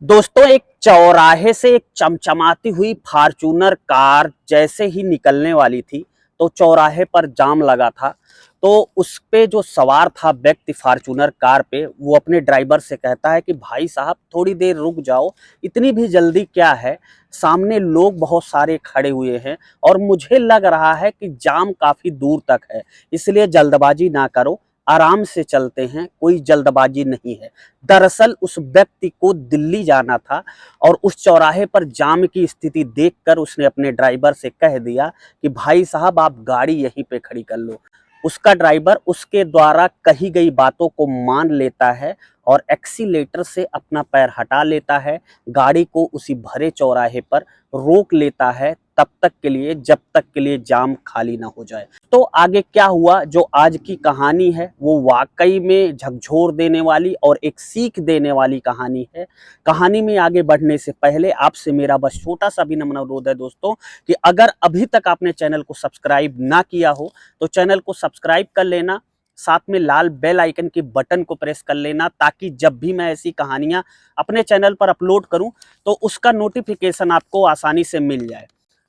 दोस्तों, एक चौराहे से एक चमचमाती हुई फॉर्च्यूनर कार जैसे ही निकलने वाली थी तो चौराहे पर जाम लगा था। तो उस पे जो सवार था व्यक्ति फॉर्च्यूनर कार पे, वो अपने ड्राइवर से कहता है कि भाई साहब थोड़ी देर रुक जाओ, इतनी भी जल्दी क्या है, सामने लोग बहुत सारे खड़े हुए हैं और मुझे लग रहा है कि जाम काफी दूर तक है, इसलिए जल्दबाजी ना करो, आराम से चलते हैं, कोई जल्दबाजी नहीं है। दरअसल उस व्यक्ति को दिल्ली जाना था और उस चौराहे पर जाम की स्थिति देखकर उसने अपने ड्राइवर से कह दिया कि भाई साहब आप गाड़ी यहीं पे खड़ी कर लो। उसका ड्राइवर उसके द्वारा कही गई बातों को मान लेता है और एक्सीलेटर से अपना पैर हटा लेता है, गाड़ी को उसी भरे चौराहे पर रोक लेता है तब तक के लिए जब तक के लिए जाम खाली ना हो जाए। तो आगे क्या हुआ, जो आज की कहानी है वो वाकई में झकझोर देने वाली और एक सीख देने वाली कहानी है। कहानी में आगे बढ़ने से पहले आपसे मेरा बस छोटा सा भी नम्र अनुरोध है दोस्तों कि अगर अभी तक आपने चैनल को सब्सक्राइब ना किया हो तो चैनल को सब्सक्राइब कर लेना, साथ में लाल बेल आइकन के बटन को प्रेस कर लेना ताकि जब भी मैं ऐसी कहानियां अपने चैनल पर अपलोड करूं तो उसका नोटिफिकेशन आपको आसानी से मिल जाए।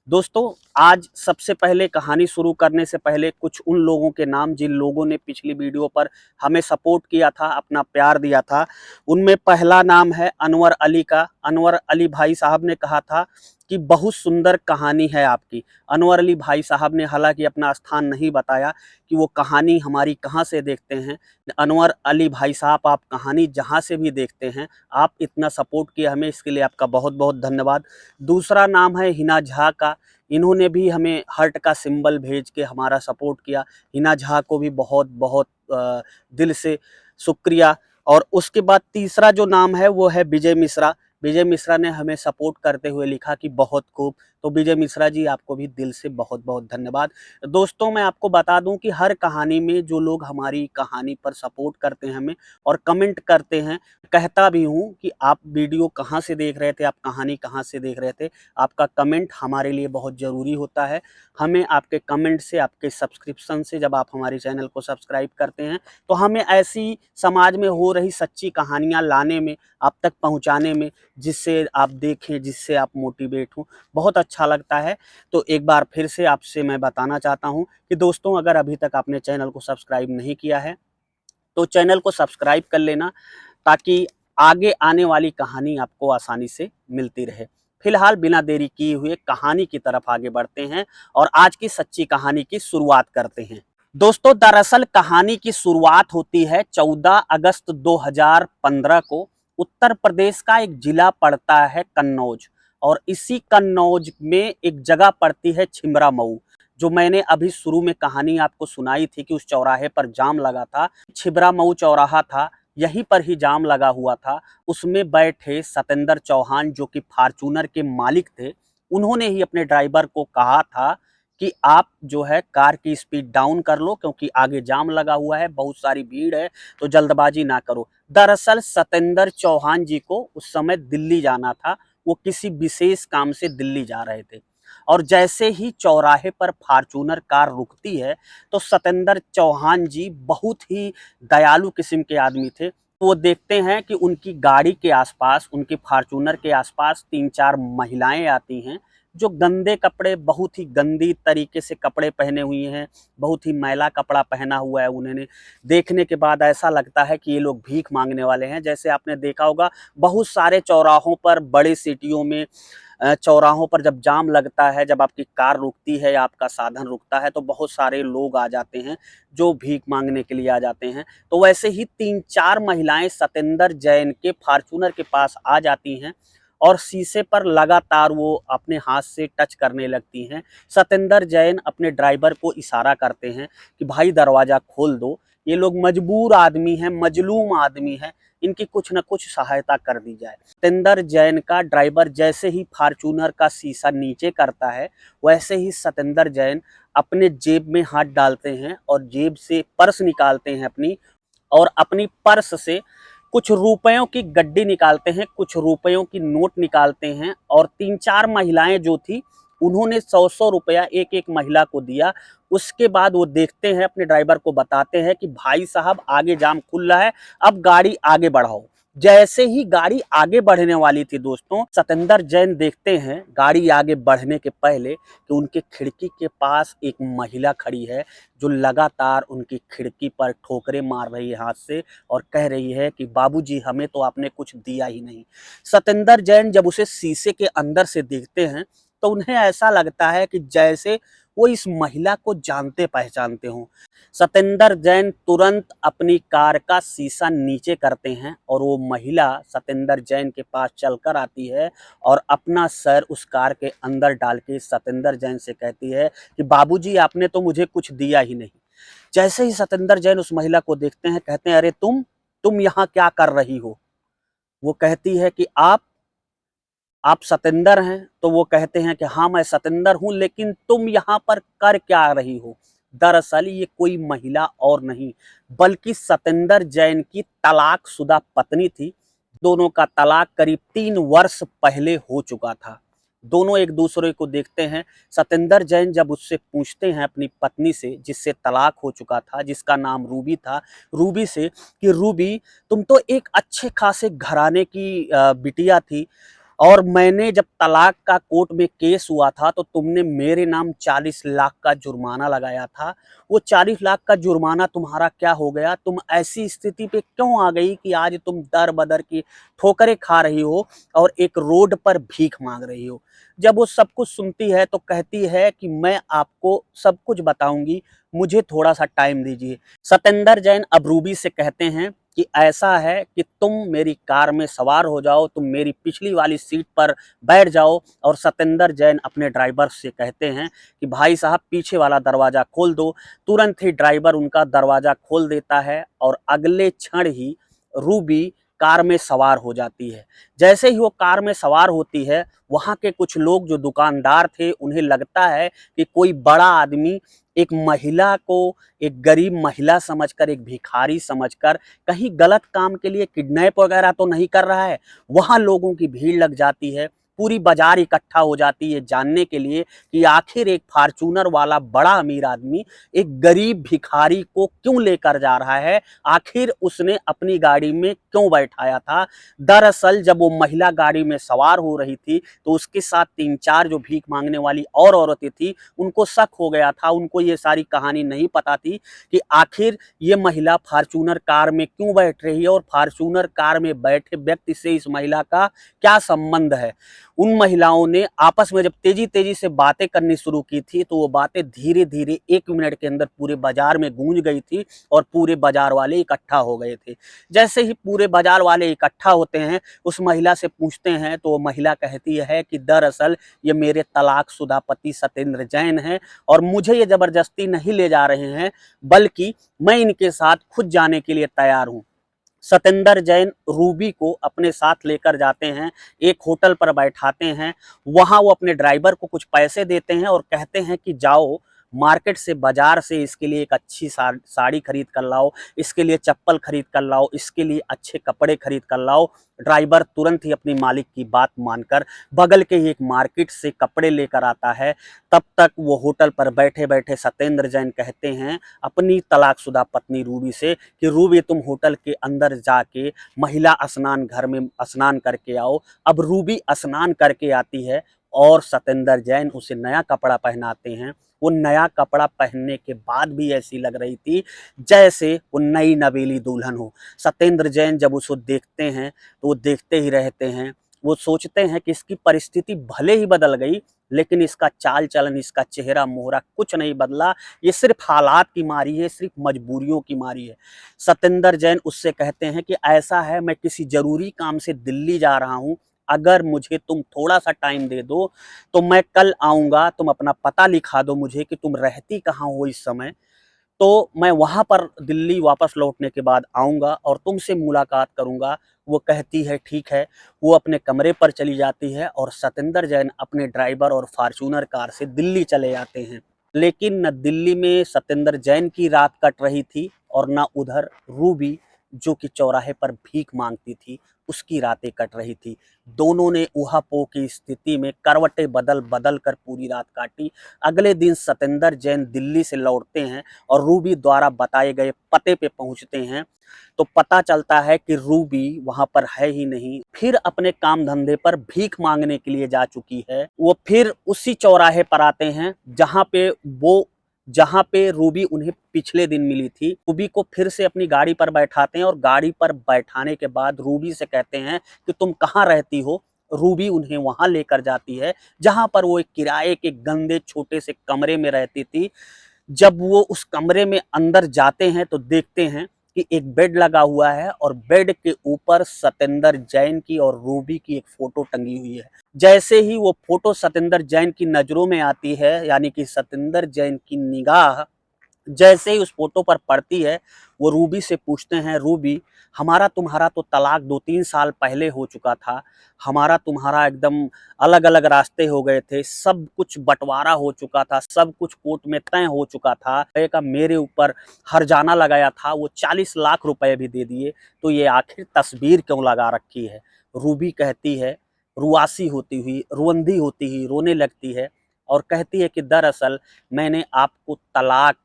दोस्तों, आज सबसे पहले कहानी शुरू करने से पहले कुछ उन लोगों के नाम जिन लोगों ने पिछली वीडियो पर हमें सपोर्ट किया था, अपना प्यार दिया था। उनमें पहला नाम है अनवर अली का। अनवर अली भाई साहब ने कहा था कि बहुत सुंदर कहानी है आपकी। अनवर अली भाई साहब ने हालांकि अपना स्थान नहीं बताया कि वो कहानी हमारी कहाँ से देखते हैं। अनवर अली भाई साहब, आप कहानी जहाँ से भी देखते हैं, आप इतना सपोर्ट किया हमें, इसके लिए आपका बहुत बहुत धन्यवाद। दूसरा नाम है हिना झा का। इन्होंने भी हमें हार्ट का सिंबल भेज के हमारा सपोर्ट किया। हिना झा को भी बहुत बहुत दिल से शुक्रिया। और उसके बाद तीसरा जो नाम है वो है विजय मिश्रा। विजय मिश्रा ने हमें सपोर्ट करते हुए लिखा कि बहुत खूब। तो विजय मिश्रा जी, आपको भी दिल से बहुत बहुत धन्यवाद। दोस्तों, मैं आपको बता दूं कि हर कहानी में जो लोग हमारी कहानी पर सपोर्ट करते हैं हमें और कमेंट करते हैं, कहता भी हूं कि आप वीडियो कहां से देख रहे थे, आप कहानी कहां से देख रहे थे, आपका कमेंट हमारे लिए बहुत ज़रूरी होता है। हमें आपके कमेंट से, आपके सब्सक्रिप्शन से, जब आप हमारे चैनल को सब्सक्राइब करते हैं तो हमें ऐसी समाज में हो रही सच्ची कहानियाँ लाने में, आप तक पहुँचाने में, जिससे आप देखें, जिससे आप मोटिवेट हों, बहुत अच्छा लगता है। तो एक बार फिर से आपसे मैं बताना चाहता हूँ कि दोस्तों, अगर अभी तक आपने चैनल को सब्सक्राइब नहीं किया है तो चैनल को सब्सक्राइब कर लेना ताकि आगे आने वाली कहानी आपको आसानी से मिलती रहे। फिलहाल बिना देरी किए हुए कहानी की तरफ आगे बढ़ते हैं और आज की सच्ची कहानी की शुरुआत करते हैं। दोस्तों, दरअसल कहानी की शुरुआत होती है 14 अगस्त 2015 को। उत्तर प्रदेश का एक जिला पड़ता है कन्नौज, और इसी कन्नौज में एक जगह पड़ती है छिबरा मऊ। जो मैंने अभी शुरू में कहानी आपको सुनाई थी कि उस चौराहे पर जाम लगा था, छिबरा मऊ चौराहा था, यहीं पर ही जाम लगा हुआ था। उसमें बैठे सतेंद्र चौहान, जो कि फॉर्च्यूनर के मालिक थे, उन्होंने ही अपने ड्राइवर को कहा था कि आप जो है कार की स्पीड डाउन कर लो क्योंकि आगे जाम लगा हुआ है, बहुत सारी भीड़ है, तो जल्दबाजी ना करो। दरअसल सतेंद्र चौहान जी को उस समय दिल्ली जाना था, वो किसी विशेष काम से दिल्ली जा रहे थे। और जैसे ही चौराहे पर फॉर्च्यूनर कार रुकती है तो सतेंद्र चौहान जी बहुत ही दयालु किस्म के आदमी थे। वो देखते हैं कि उनकी गाड़ी के आसपास, उनकी फॉर्च्यूनर के आसपास 3-4 महिलाएं आती हैं जो गंदे कपड़े, बहुत ही गंदी तरीके से कपड़े पहने हुए हैं, बहुत ही मैला कपड़ा पहना हुआ है। उन्होंने देखने के बाद ऐसा लगता है कि ये लोग भीख मांगने वाले हैं। जैसे आपने देखा होगा बहुत सारे चौराहों पर, बड़े सिटियों में चौराहों पर जब जाम लगता है, जब आपकी कार रुकती है या आपका साधन रुकता है तो बहुत सारे लोग आ जाते हैं जो भीख मांगने के लिए आ जाते हैं। तो वैसे ही 3-4 महिलाएं सतेंद्र जैन के फॉर्च्यूनर के पास आ जाती हैं और शीशे पर लगातार वो अपने हाथ से टच करने लगती हैं। सतेंद्र जैन अपने ड्राइवर को इशारा करते हैं कि भाई दरवाज़ा खोल दो, ये लोग मजबूर आदमी हैं, मजलूम आदमी हैं, इनकी कुछ न कुछ सहायता कर दी जाए। सतेंद्र जैन का ड्राइवर जैसे ही फॉर्च्यूनर का शीशा नीचे करता है, वैसे ही सतेंद्र जैन अपने जेब में हाथ डालते हैं और जेब से पर्स निकालते हैं अपनी, और अपनी पर्स से कुछ रुपयों की गड्डी निकालते हैं, कुछ रुपयों की नोट निकालते हैं। और 3-4 महिलाएं जो थी उन्होंने 100-100 रुपया एक एक महिला को दिया। उसके बाद वो देखते हैं, अपने ड्राइवर को बताते हैं कि भाई साहब आगे जाम खुल रहा है, अब गाड़ी आगे बढ़ाओ। जैसे ही गाड़ी आगे बढ़ने वाली थी दोस्तों, सतेंद्र जैन देखते हैं गाड़ी आगे बढ़ने के पहले कि उनके खिड़की के पास एक महिला खड़ी है जो लगातार उनकी खिड़की पर ठोकरें मार रही है हाथ से और कह रही है कि बाबूजी हमें तो आपने कुछ दिया ही नहीं। सतेंद्र जैन जब उसे शीशे के अंदर से देखते हैं तो उन्हें ऐसा लगता है कि जैसे वो इस महिला को जानते पहचानते हों। सतेंद्र जैन तुरंत अपनी कार का शीशा नीचे करते हैं और वो महिला सतेंद्र जैन के पास चलकर आती है और अपना सर उस कार के अंदर डाल के सतेंद्र जैन से कहती है कि बाबूजी आपने तो मुझे कुछ दिया ही नहीं। जैसे ही सतेंद्र जैन उस महिला को देखते हैं कहते हैं अरे तुम यहाँ क्या कर रही हो। वो कहती है कि आप सतेंद्र हैं। तो वो कहते हैं कि हाँ मैं सतेंद्र हूँ, लेकिन तुम यहाँ पर कर क्या रही हो। दरअसल ये कोई महिला और नहीं बल्कि सतेंद्र जैन की तलाकशुदा पत्नी थी। दोनों का तलाक करीब 3 वर्ष पहले हो चुका था। दोनों एक दूसरे को देखते हैं। सतेंद्र जैन जब उससे पूछते हैं अपनी पत्नी से जिससे तलाक हो चुका था, जिसका नाम रूबी था, रूबी से कि रूबी तुम तो एक अच्छे खासे घराने की बिटिया थी और मैंने जब तलाक का कोर्ट में केस हुआ था तो तुमने मेरे नाम 40 लाख का जुर्माना लगाया था। वो 40 लाख का जुर्माना तुम्हारा क्या हो गया? तुम ऐसी स्थिति पे क्यों आ गई कि आज तुम दर बदर की ठोकरें खा रही हो और एक रोड पर भीख मांग रही हो। जब वो सब कुछ सुनती है तो कहती है कि मैं आपको सब कुछ बताऊंगी, मुझे थोड़ा सा टाइम दीजिए। सतेंद्र जैन अब रूबी से कहते हैं कि ऐसा है कि तुम मेरी कार में सवार हो जाओ, तुम मेरी पिछली वाली सीट पर बैठ जाओ। और सतेंद्र जैन अपने ड्राइवर से कहते हैं कि भाई साहब पीछे वाला दरवाज़ा खोल दो। तुरंत ही ड्राइवर उनका दरवाज़ा खोल देता है और अगले क्षण ही रूबी कार में सवार हो जाती है। जैसे ही वो कार में सवार होती है, वहाँ के कुछ लोग जो दुकानदार थे उन्हें लगता है कि कोई बड़ा आदमी एक महिला को एक गरीब महिला समझकर, एक भिखारी समझकर कहीं गलत काम के लिए किडनैप वगैरह तो नहीं कर रहा है। वहाँ लोगों की भीड़ लग जाती है, पूरी बाजार इकट्ठा हो जाती है जानने के लिए कि आखिर एक फॉर्च्यूनर वाला बड़ा अमीर आदमी एक गरीब भिखारी को क्यों लेकर जा रहा है, आखिर उसने अपनी गाड़ी में क्यों बैठाया था। दरअसल जब वो महिला गाड़ी में सवार हो रही थी तो उसके साथ 3-4 जो भीख मांगने वाली और औरतें थी, उनको शक हो गया था। उनको ये सारी कहानी नहीं पता थी कि आखिर ये महिला फॉर्च्यूनर कार में क्यों बैठ रही है और फॉर्च्यूनर कार में बैठे व्यक्ति से इस महिला का क्या संबंध है। उन महिलाओं ने आपस में जब तेजी तेजी से बातें करनी शुरू की थी तो वो बातें धीरे धीरे 1 मिनट के अंदर पूरे बाजार में गूंज गई थी और पूरे बाजार वाले इकट्ठा हो गए थे। जैसे ही पूरे बाजार वाले इकट्ठा होते हैं, उस महिला से पूछते हैं तो वो महिला कहती है कि दरअसल ये मेरे तलाकशुदा पति सतेंद्र जैन हैं और मुझे ये जबरदस्ती नहीं ले जा रहे हैं, बल्कि मैं इनके साथ खुद जाने के लिए तैयार हूँ। सतेंद्र जैन रूबी को अपने साथ लेकर जाते हैं, एक होटल पर बैठाते हैं। वहाँ वो अपने ड्राइवर को कुछ पैसे देते हैं और कहते हैं कि जाओ मार्केट से, बाजार से इसके लिए एक अच्छी साड़ी खरीद कर लाओ, इसके लिए चप्पल खरीद कर लाओ, इसके लिए अच्छे कपड़े खरीद कर लाओ। ड्राइवर तुरंत ही अपनी मालिक की बात मानकर बगल के ही एक मार्केट से कपड़े लेकर आता है। तब तक वो होटल पर बैठे बैठे सतेंद्र जैन कहते हैं अपनी तलाकशुदा पत्नी रूबी से कि रूबी तुम होटल के अंदर जाके महिला स्नान घर में स्नान करके आओ। अब रूबी स्नान करके आती है और सतेंद्र जैन उसे नया कपड़ा पहनाते हैं। वो नया कपड़ा पहनने के बाद भी ऐसी लग रही थी जैसे वो नई नवेली दुल्हन हो। सतेंद्र जैन जब उसको देखते हैं तो वो देखते ही रहते हैं। वो सोचते हैं कि इसकी परिस्थिति भले ही बदल गई, लेकिन इसका चाल चलन, इसका चेहरा मोहरा कुछ नहीं बदला। ये सिर्फ हालात की मारी है, सिर्फ मजबूरियों की मारी है। सतेंद्र जैन उससे कहते हैं कि ऐसा है, मैं किसी जरूरी काम से दिल्ली जा रहा हूँ, अगर मुझे तुम थोड़ा सा टाइम दे दो तो मैं कल आऊँगा। तुम अपना पता लिखा दो मुझे कि तुम रहती कहाँ हो इस समय, तो मैं वहाँ पर दिल्ली वापस लौटने के बाद आऊँगा और तुमसे मुलाकात करूँगा। वो कहती है ठीक है। वो अपने कमरे पर चली जाती है और सतेंद्र जैन अपने ड्राइवर और फॉर्च्यूनर कार से दिल्ली चले जाते हैं। लेकिन न दिल्ली में सतेंद्र जैन की रात कट रही थी और न उधर रूबी, जो कि चौराहे पर भीख मांगती थी, उसकी रातें कट रही थी। दोनों ने ऊहापोह की स्थिति में करवटें बदल बदल कर पूरी रात काटी। अगले दिन सतेंद्र जैन दिल्ली से लौटते हैं और रूबी द्वारा बताए गए पते पे पहुंचते हैं, तो पता चलता है कि रूबी वहां पर है ही नहीं, फिर अपने काम धंधे पर भीख मांगने के लिए जा चुकी है। वो फिर उसी चौराहे पर आते हैं जहां पे रूबी उन्हें पिछले दिन मिली थी। रूबी को फिर से अपनी गाड़ी पर बैठाते हैं और गाड़ी पर बैठाने के बाद रूबी से कहते हैं कि तुम कहाँ रहती हो। रूबी उन्हें वहां लेकर जाती है जहां पर वो एक किराए के गंदे छोटे से कमरे में रहती थी। जब वो उस कमरे में अंदर जाते हैं तो देखते हैं कि एक बेड लगा हुआ है और बेड के ऊपर सतेंद्र जैन की और रूबी की एक फोटो टंगी हुई है। जैसे ही वो फोटो सतेंद्र जैन की नजरों में आती है, यानी कि सतेंद्र जैन की निगाह जैसे ही उस फोटो पर पड़ती है, वो रूबी से पूछते हैं, रूबी हमारा तुम्हारा तो तलाक 2-3 साल पहले हो चुका था, हमारा तुम्हारा एकदम अलग अलग रास्ते हो गए थे, सब कुछ बंटवारा हो चुका था, सब कुछ कोर्ट में तय हो चुका था, का मेरे ऊपर हर्जाना लगाया था, वो 40 लाख रुपए भी दे दिए, तो ये आखिर तस्वीर क्यों लगा रखी है। रूबी कहती है, रुआसी होती हुई, रुंधी होती हुई रोने लगती है और कहती है कि दरअसल मैंने आपको तलाक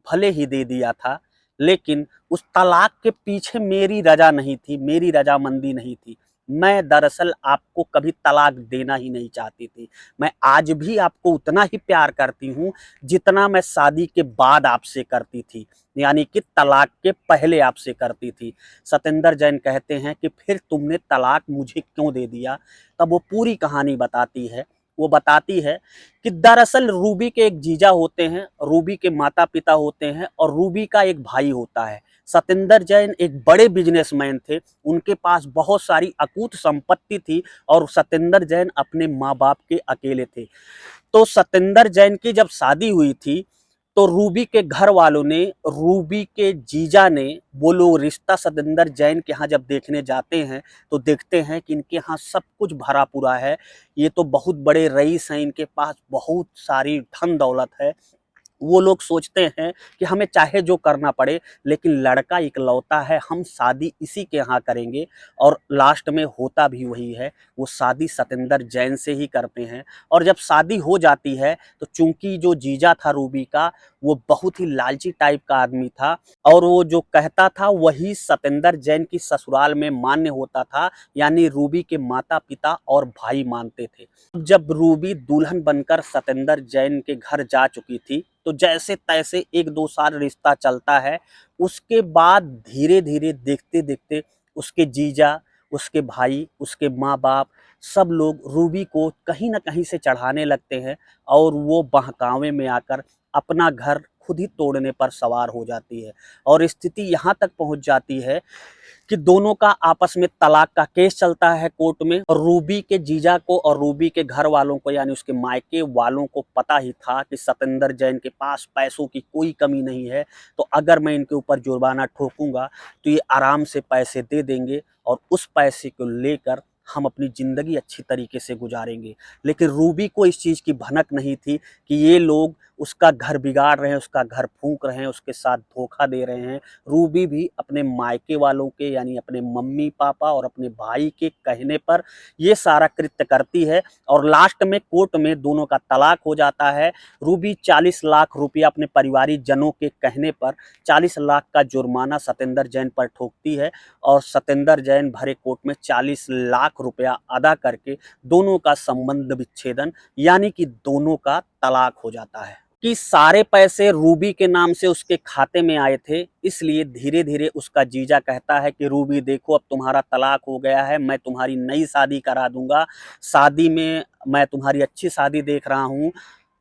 भले ही दे दिया था, लेकिन उस तलाक के पीछे मेरी रजा नहीं थी, मेरी रजामंदी नहीं थी। मैं दरअसल आपको कभी तलाक देना ही नहीं चाहती थी। मैं आज भी आपको उतना ही प्यार करती हूँ जितना मैं शादी के बाद आपसे करती थी, यानी कि तलाक के पहले आपसे करती थी। सतेंद्र जैन कहते हैं कि फिर तुमने तलाक मुझे क्यों दे दिया। तब वो पूरी कहानी बताती है। वो बताती है कि दरअसल रूबी के एक जीजा होते हैं, रूबी के माता पिता होते हैं और रूबी का एक भाई होता है। सतेंद्र जैन एक बड़े बिजनेसमैन थे, उनके पास बहुत सारी अकूत संपत्ति थी और सतेंद्र जैन अपने माँ बाप के अकेले थे। तो सतेंद्र जैन की जब शादी हुई थी तो रूबी के घर वालों ने, रूबी के जीजा ने, वो लोग रिश्ता सतेंद्र जैन के यहाँ जब देखने जाते हैं तो देखते हैं कि इनके यहाँ सब कुछ भरा पूरा है, ये तो बहुत बड़े रईस हैं, इनके पास बहुत सारी धन दौलत है। वो लोग सोचते हैं कि हमें चाहे जो करना पड़े लेकिन लड़का इकलौता है, हम शादी इसी के यहाँ करेंगे। और लास्ट में होता भी वही है, वो शादी सतेंद्र जैन से ही करते हैं। और जब शादी हो जाती है तो चूंकि जो जीजा था रूबी का, वो बहुत ही लालची टाइप का आदमी था और वो जो कहता था वही सतेंद्र जैन की ससुराल में मान्य होता था, यानी रूबी के माता पिता और भाई मानते थे। जब रूबी दुल्हन बनकर सतेंद्र जैन के घर जा चुकी थी तो जैसे तैसे 1-2 साल रिश्ता चलता है। उसके बाद धीरे धीरे देखते देखते उसके जीजा, उसके भाई, उसके माँ बाप सब लोग रूबी को कहीं ना कहीं से चढ़ाने लगते हैं और वो बहकावे में आकर अपना घर खुद ही तोड़ने पर सवार हो जाती है। और स्थिति यहाँ तक पहुँच जाती है कि दोनों का आपस में तलाक का केस चलता है कोर्ट में। और रूबी के जीजा को और रूबी के घर वालों को, यानी उसके मायके वालों को पता ही था कि सतेंद्र जैन के पास पैसों की कोई कमी नहीं है, तो अगर मैं इनके ऊपर जुर्माना ठोकूंगा तो ये आराम से पैसे दे देंगे और उस पैसे को लेकर हम अपनी ज़िंदगी अच्छी तरीके से गुजारेंगे। लेकिन रूबी को इस चीज़ की भनक नहीं थी कि ये लोग उसका घर बिगाड़ रहे हैं, उसका घर फूंक रहे हैं, उसके साथ धोखा दे रहे हैं। रूबी भी अपने मायके वालों के, यानी अपने मम्मी पापा और अपने भाई के कहने पर ये सारा कृत्य करती है और लास्ट में कोर्ट में दोनों का तलाक हो जाता है। रूबी 40 लाख रुपया अपने परिवारिक जनों के कहने पर 40 लाख का जुर्माना सतेंद्र जैन पर ठोकती है और सतेंद्र जैन भरे कोर्ट में 40 लाख रुपया अदा करके दोनों का संबंध विच्छेदन, यानी कि दोनों का तलाक हो जाता है। कि सारे पैसे रूबी के नाम से उसके खाते में आए थे, इसलिए धीरे धीरे उसका जीजा कहता है कि रूबी देखो, अब तुम्हारा तलाक हो गया है, मैं तुम्हारी नई शादी करा दूंगा, शादी में मैं तुम्हारी अच्छी शादी देख रहा हूँ,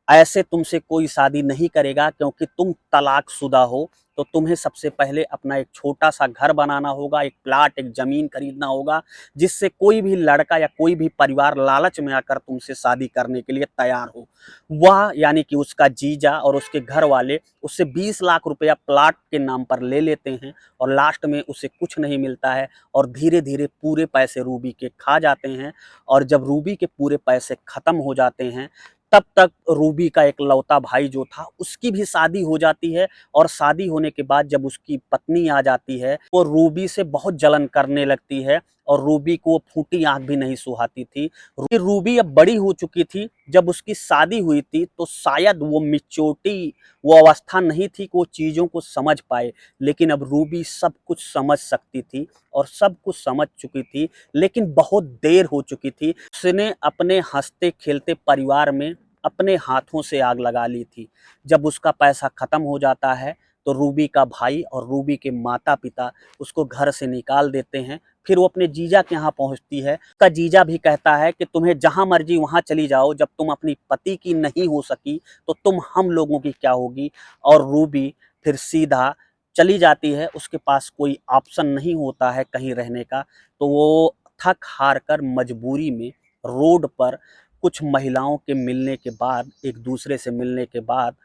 ऐसे तुमसे कोई शादी नहीं करेगा क्योंकि तुम तलाकशुदा हो। तो तुम्हें सबसे पहले अपना एक छोटा सा घर बनाना होगा, एक प्लाट, एक ज़मीन खरीदना होगा, जिससे कोई भी लड़का या कोई भी परिवार लालच में आकर तुमसे शादी करने के लिए तैयार हो। वह, यानी कि उसका जीजा और उसके घर वाले उससे 20 लाख रुपया प्लाट के नाम पर ले लेते हैं और लास्ट में उसे कुछ नहीं मिलता है और धीरे धीरे पूरे पैसे रूबी के खा जाते हैं। और जब रूबी के पूरे पैसे ख़त्म हो जाते हैं तब तक रूबी का एक लौता भाई जो था उसकी भी शादी हो जाती है। और शादी होने के बाद जब उसकी पत्नी आ जाती है वो रूबी से बहुत जलन करने लगती है और रूबी को फूटी आंख भी नहीं सुहाती थी। रूबी अब बड़ी हो चुकी थी। जब उसकी शादी हुई थी तो शायद वो मिच्योरिटी, वो अवस्था नहीं थी कि वो चीज़ों को समझ पाए, लेकिन अब रूबी सब कुछ समझ सकती थी और सब कुछ समझ चुकी थी, लेकिन बहुत देर हो चुकी थी। उसने अपने हंसते खेलते परिवार में अपने हाथों से आग लगा ली थी। जब उसका पैसा खत्म हो जाता है तो रूबी का भाई और रूबी के माता पिता उसको घर से निकाल देते हैं। फिर वो अपने जीजा के यहाँ पहुँचती है। उसका जीजा भी कहता है कि तुम्हें जहाँ मर्जी वहाँ चली जाओ, जब तुम अपनी पति की नहीं हो सकी तो तुम हम लोगों की क्या होगी। और रूबी फिर सीधा चली जाती है। उसके पास कोई ऑप्शन नहीं होता है कहीं रहने का, तो वो थक हार कर मजबूरी में रोड पर कुछ महिलाओं के मिलने के बाद, एक दूसरे से मिलने के बाद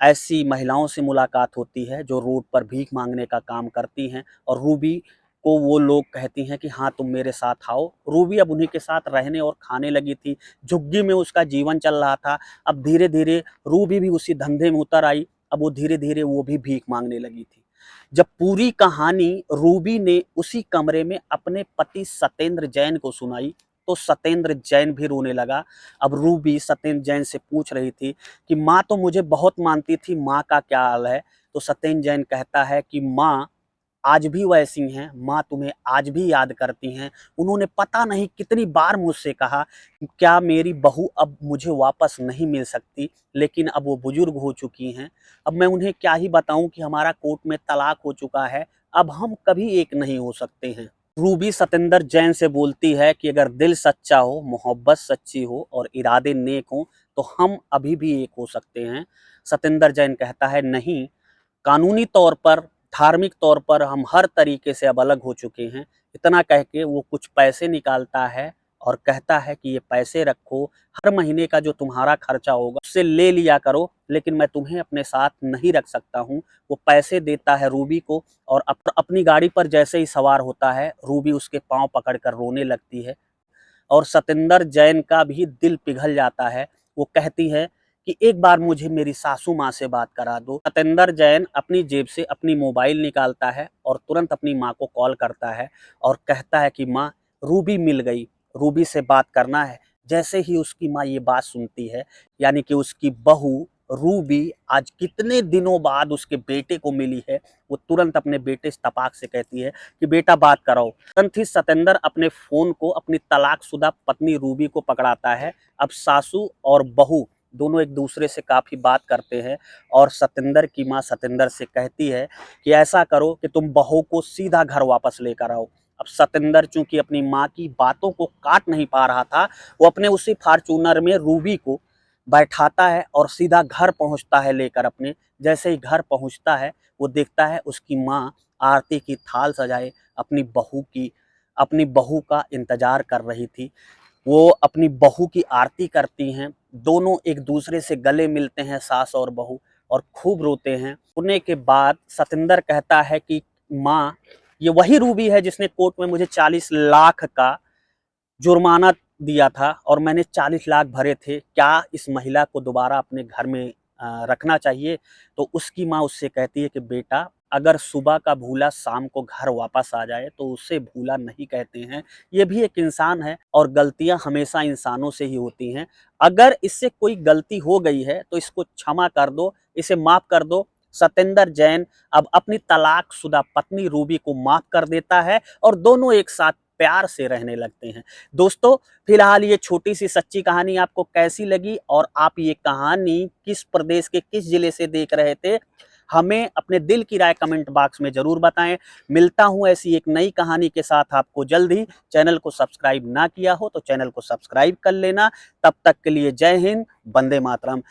ऐसी महिलाओं से मुलाकात होती है जो रोड पर भीख मांगने का काम करती हैं। और रूबी को वो लोग कहती हैं कि हाँ तुम मेरे साथ आओ। रूबी अब उन्हीं के साथ रहने और खाने लगी थी। झुग्गी में उसका जीवन चल रहा था। अब धीरे धीरे रूबी भी उसी धंधे में उतर आई। अब वो धीरे धीरे वो भी भीख मांगने लगी थी। जब पूरी कहानी रूबी ने उसी कमरे में अपने पति सत्येंद्र जैन को सुनाई तो सत्येंद्र जैन भी रोने लगा। अब रूबी सत्येंद्र जैन से पूछ रही थी कि माँ तो मुझे बहुत मानती थी, माँ का क्या हाल है। तो सत्येंद्र जैन कहता है कि माँ आज भी वैसी हैं, माँ तुम्हें आज भी याद करती हैं। उन्होंने पता नहीं कितनी बार मुझसे कहा क्या मेरी बहू अब मुझे वापस नहीं मिल सकती, लेकिन अब वो बुजुर्ग हो चुकी हैं। अब मैं उन्हें क्या ही बताऊं कि हमारा कोर्ट में तलाक हो चुका है, अब हम कभी एक नहीं हो सकते हैं। रूबी सत्येंद्र जैन से बोलती है कि अगर दिल सच्चा हो, मोहब्बत सच्ची हो और इरादे नेक हो तो हम अभी भी एक हो सकते हैं। सत्येंद्र जैन कहता है नहीं, कानूनी तौर पर, धार्मिक तौर पर हम हर तरीके से अब अलग हो चुके हैं। इतना कह के वो कुछ पैसे निकालता है और कहता है कि ये पैसे रखो, हर महीने का जो तुम्हारा खर्चा होगा उससे ले लिया करो, लेकिन मैं तुम्हें अपने साथ नहीं रख सकता हूँ। वो पैसे देता है रूबी को और अपनी गाड़ी पर जैसे ही सवार होता है, रूबी उसके पाँव पकड़कर रोने लगती है और सत्येंद्र जैन का भी दिल पिघल जाता है। वो कहती है कि एक बार मुझे मेरी सासू माँ से बात करा दो। सत्येंद्र जैन अपनी जेब से अपनी मोबाइल निकालता है और तुरंत अपनी माँ को कॉल करता है और कहता है कि माँ रूबी मिल गई, रूबी से बात करना है। जैसे ही उसकी माँ ये बात सुनती है, यानी कि उसकी बहू रूबी आज कितने दिनों बाद उसके बेटे को मिली है, वो तुरंत अपने बेटे से तपाक से कहती है कि बेटा बात कराओ। तुरंत ही सत्येंद्र अपने फोन को अपनी तलाकशुदा पत्नी रूबी को पकड़ाता है। अब सासू और बहू दोनों एक दूसरे से काफ़ी बात करते हैं और सत्येंद्र की माँ सत्येंद्र से कहती है कि ऐसा करो कि तुम बहू को सीधा घर वापस लेकर आओ। अब सत्येंद्र चूंकि अपनी माँ की बातों को काट नहीं पा रहा था, वो अपने उसी फॉर्च्यूनर में रूबी को बैठाता है और सीधा घर पहुंचता है लेकर अपने। जैसे ही घर पहुंचता है वो देखता है उसकी माँ आरती की थाल सजाए अपनी बहू का इंतजार कर रही थी। वो अपनी बहू की आरती करती हैं, दोनों एक दूसरे से गले मिलते हैं सास और बहू और खूब रोते हैं। रोने के बाद सत्येंद्र कहता है कि माँ ये वही रूबी है जिसने कोर्ट में मुझे 40 लाख का जुर्माना दिया था और मैंने 40 लाख भरे थे, क्या इस महिला को दोबारा अपने घर में रखना चाहिए। तो उसकी माँ उससे कहती है कि बेटा अगर सुबह का भूला शाम को घर वापस आ जाए तो उसे भूला नहीं कहते हैं, ये भी एक इंसान है और गलतियां हमेशा इंसानों से ही होती हैं। अगर इससे कोई गलती हो गई है तो इसको क्षमा कर दो, इसे माफ कर दो। सत्येंद्र जैन अब अपनी तलाकशुदा पत्नी रूबी को माफ कर देता है और दोनों एक साथ प्यार से रहने लगते हैं। दोस्तों फिलहाल ये छोटी सी सच्ची कहानी आपको कैसी लगी और आप ये कहानी किस प्रदेश के किस जिले से देख रहे थे, हमें अपने दिल की राय कमेंट बॉक्स में जरूर बताएं। मिलता हूं ऐसी एक नई कहानी के साथ आपको जल्द ही। चैनल को सब्सक्राइब ना किया हो तो चैनल को सब्सक्राइब कर लेना। तब तक के लिए जय हिंद, वंदे मातरम।